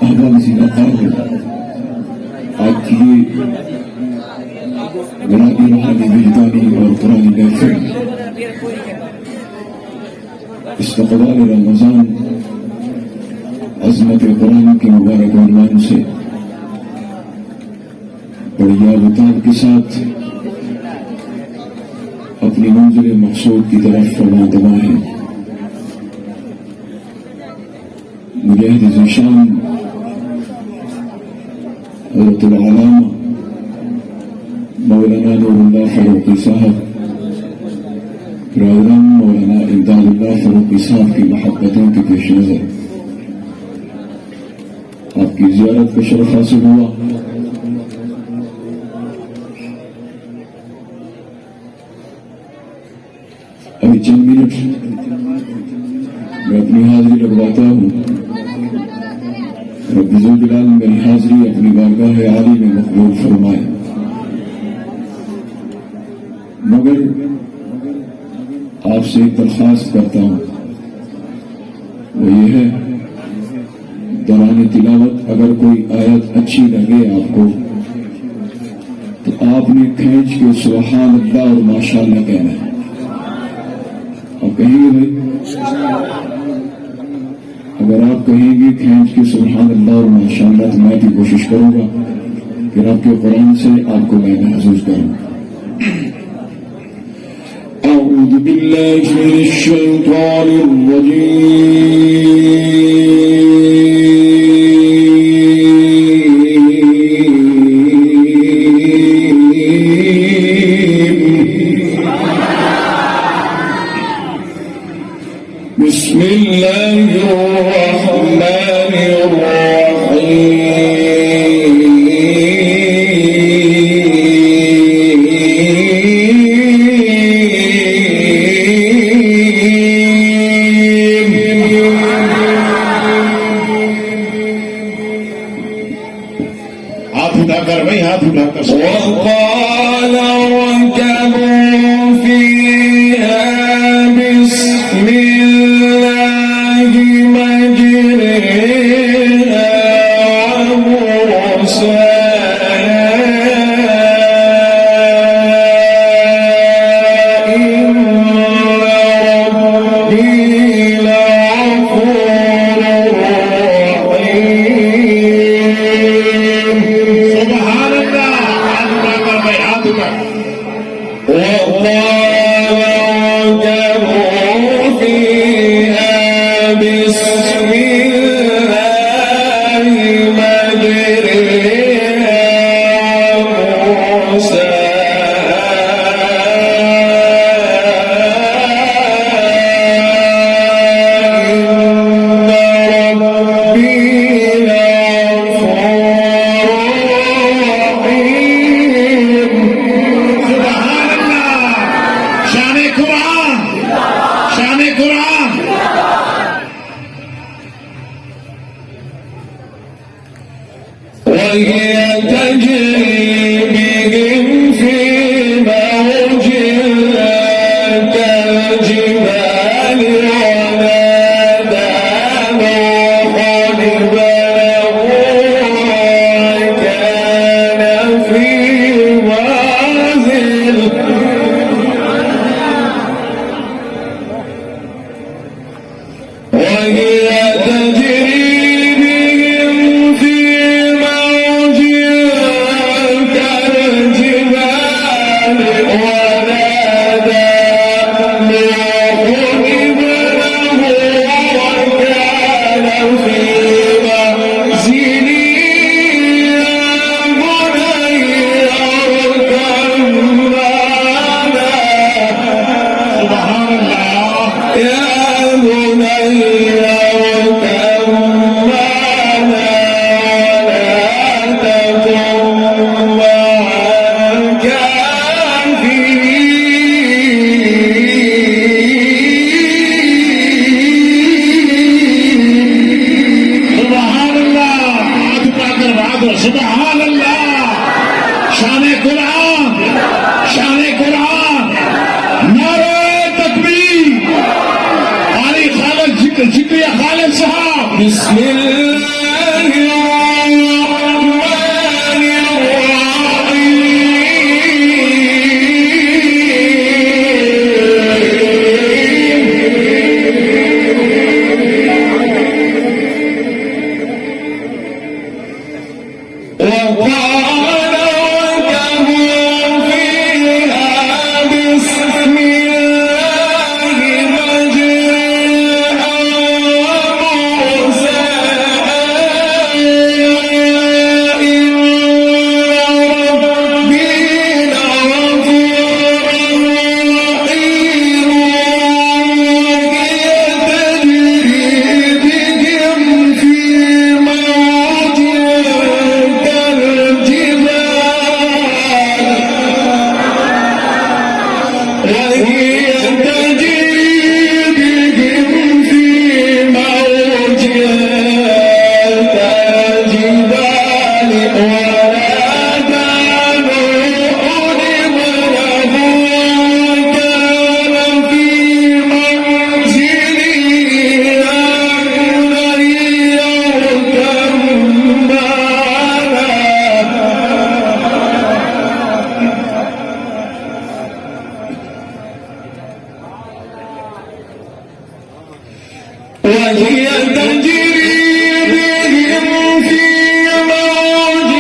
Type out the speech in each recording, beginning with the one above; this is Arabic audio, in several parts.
अहवाल सी नकाब आपकी बुनियादी रूहानी विजदानी और कुरानी महफिल इस्तक़बाल रमज़ान अज़मत कुरान के मुबारक उन्वान से बड़ी याबताब के साथ अपनी मंजिल मकसूद की तरफ फरमा दवा है। मुजाहिद ज़ीशान हज़रतुल अल्लामा मौलाना नूरुल्लाह फ़ारूक़ी साहब प्रोग्राम मौलाना इमदादुल्लाह फ़ारूक़ी साहब की महब्बतों के पेश नज़र आपकी ज़ियारत का शरफ़ हासिल हुआ। अभी चंद मिनट मैं अपनी हाजिरी लगवाता हूँ। रब्बुल जलाल मेरी हाजिरी अपनी बारगाह आली में मकबूल फरमाए। मगर आपसे एक दरख्वास्त करता हूँ, वो ये है दौरान तिलावत अगर कोई आयत अच्छी लगे आपको तो आपने खींच के सुभान अल्लाह और माशाअल्लाह कहना है। आप कहेंगे भाई? अगर आप कहेंगे खींच के सुभान अल्लाह और माशाअल्लाह तो मैं भी कोशिश करूंगा कि रब के कुरान से आपको मैं महसूस करूंगा। अऊज़ु बिल्लाहि मिनश शैतानिर रजीम। जिक्र खालिद साहब बिस्मिल्लाह جبال ونادى نوح ابنه كان في منزله يا بني اركب معنا وهي تجري بهم في موج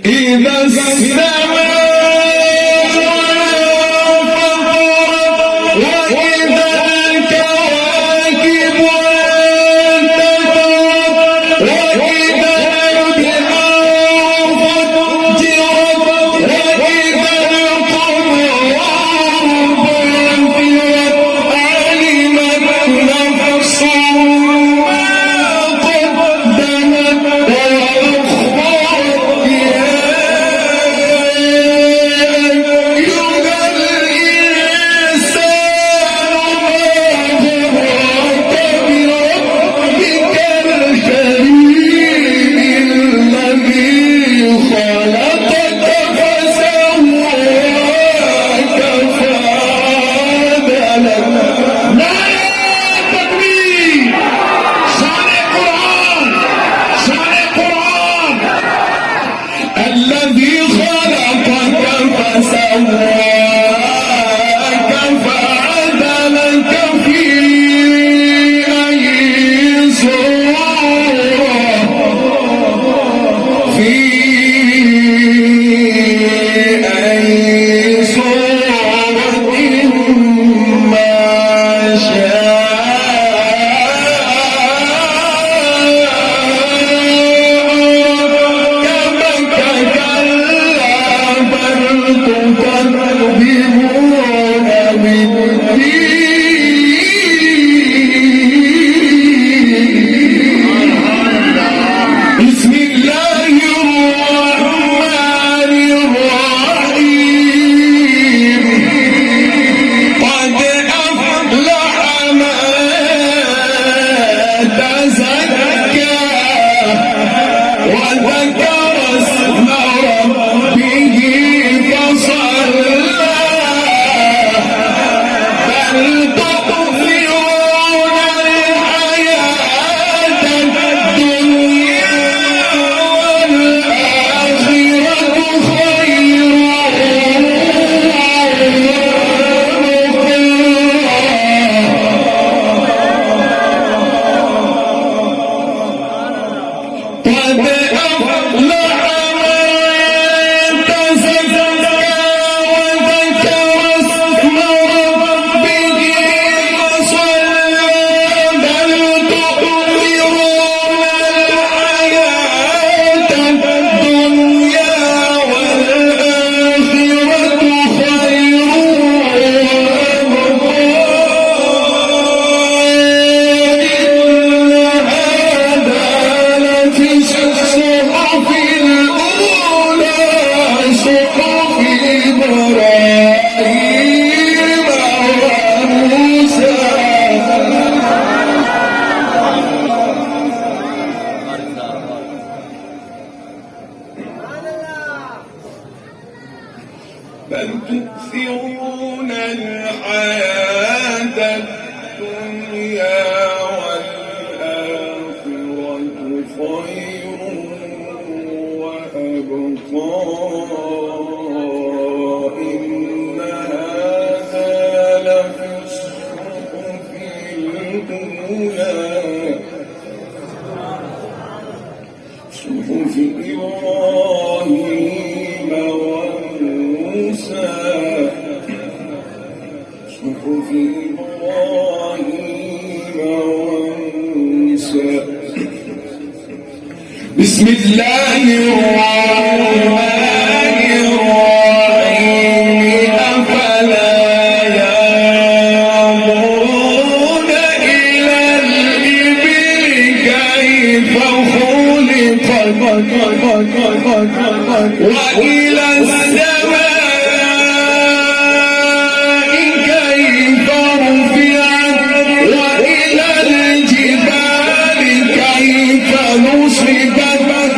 إذا السماء وإذا الكواكب انتثرت وإذا البحار فجرت وإذا القبور بعثرت علمت نفس ما قدمت وأخرت يا أيها الإنسان ما غرك بربك الكريم الذي خلقك فسواك فعدلك. نعم تكبير. شان القرآن شان القرآن. الذي خلقك فسواك فعدلك في أي صورة في أي صورة ما شاء كلا بل تكذبون بالدين. بسم الله الرحمن الرحيم. قد أفلح من تزكى وذكر اسم ربه فصلى بل تؤثرون الحياة الدنيا والآخرة خير قد أفلح من تزكى وذكر اسم ربه فصلى بل تؤثرون الحياة الدنيا والآخرة خير وأبقى. إن هذا لفي الصحف الأولى صحف إبراهيم وموسى. بل تؤثرون الحياة الدنيا والآخرة خير وأبقى. إن هذا لفي الصحف الأولى صحف إبراهيم وموسى. صحف إبراهيم وموسى. بسم الله الرحمن الرحيم. أفلا ينظرون إلى الإبل كيف خلقت وإلى السماء كيف رفعت وإلى الجبال كيف نصبت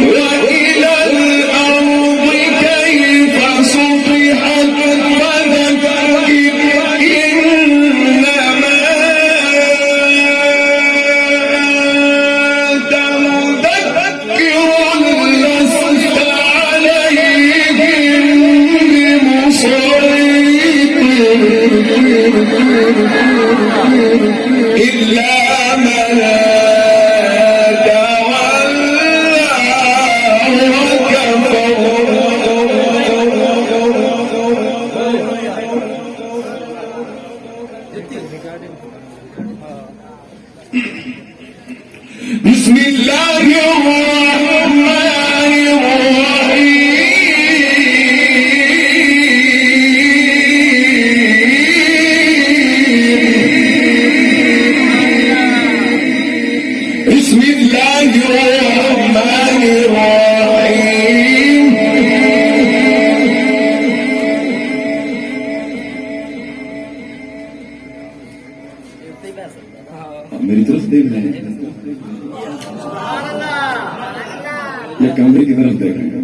وإلى الأرض كيف سطحت. فذكر إنما أنت مذكر لست عليهم या कैमरे की तरफ देख रहे हैं?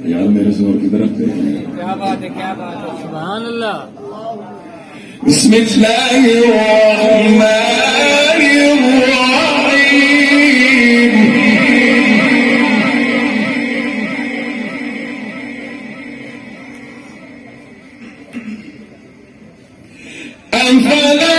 यार मेरे जोर की तरफ देख रहे हैं। क्या बात है, क्या बात है, सुभान अल्लाह। बिस्मिल्लाहिर्रहमानिर्रहीम। अफला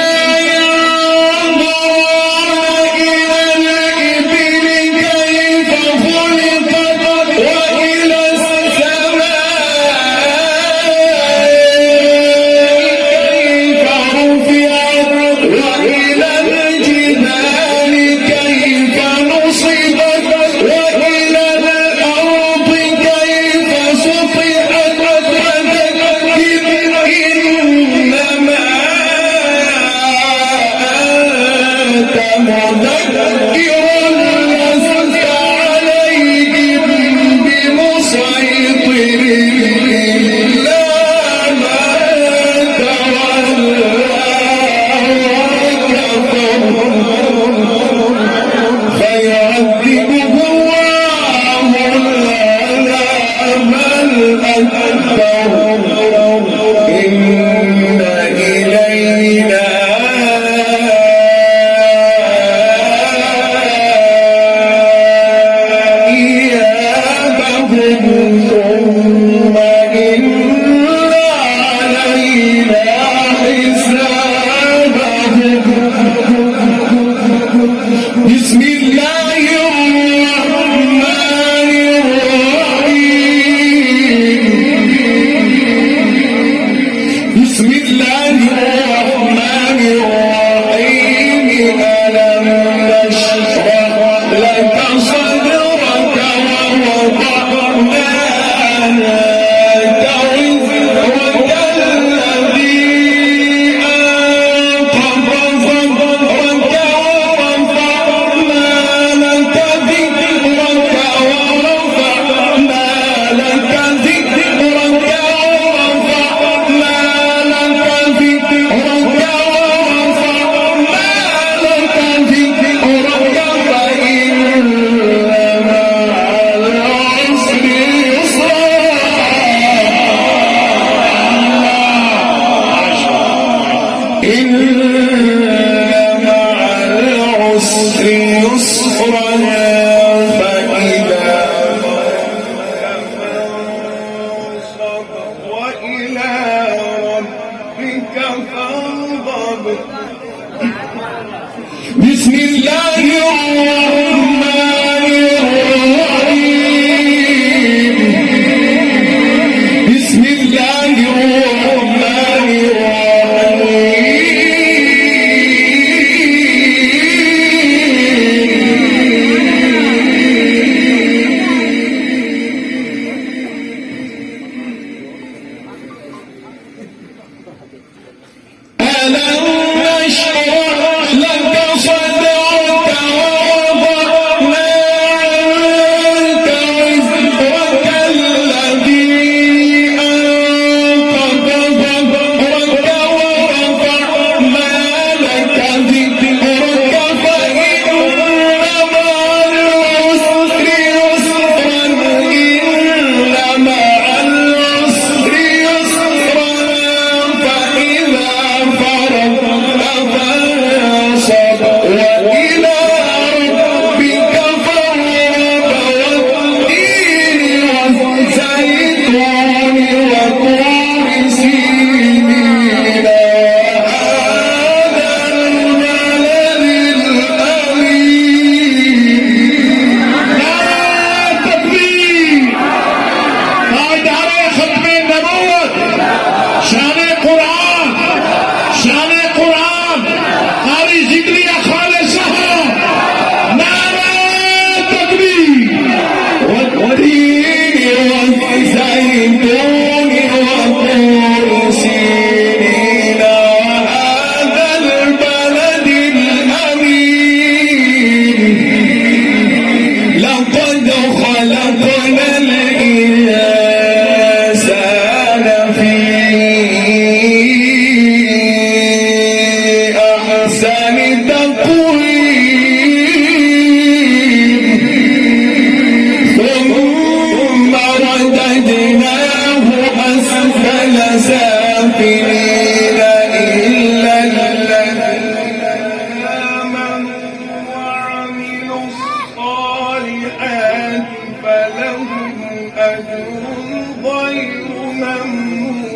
غير ممنون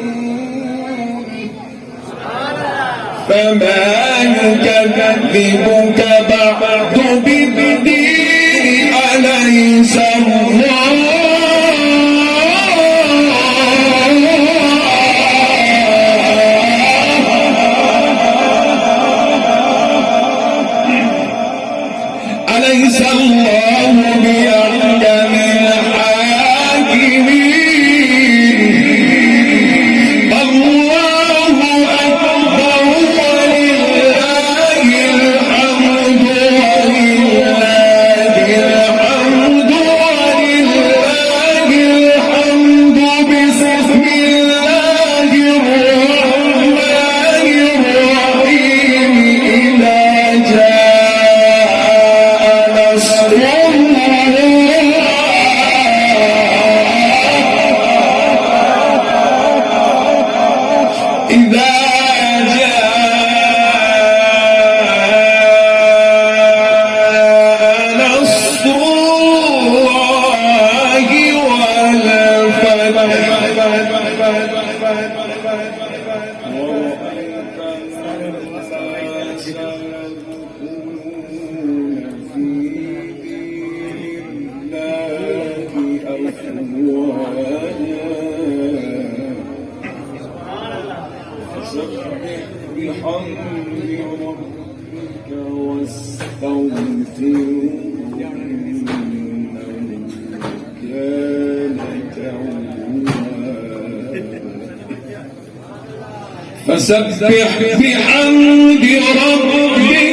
فما يكذبك بعد بالدين أليس الله أليس الله بأحكم الحاكمين الله أكبر ولله الحمد ولله الحمد ولله الحمد بسم الله الرحمن الرحيم إذا جاء نصر الله إذا جاء نصر الله والفتح ورأيت الناس يدخلون في دين الله أفواجا فسبح بحمد ربك واستغفره إنه كان توابا فسبح بحمد ربك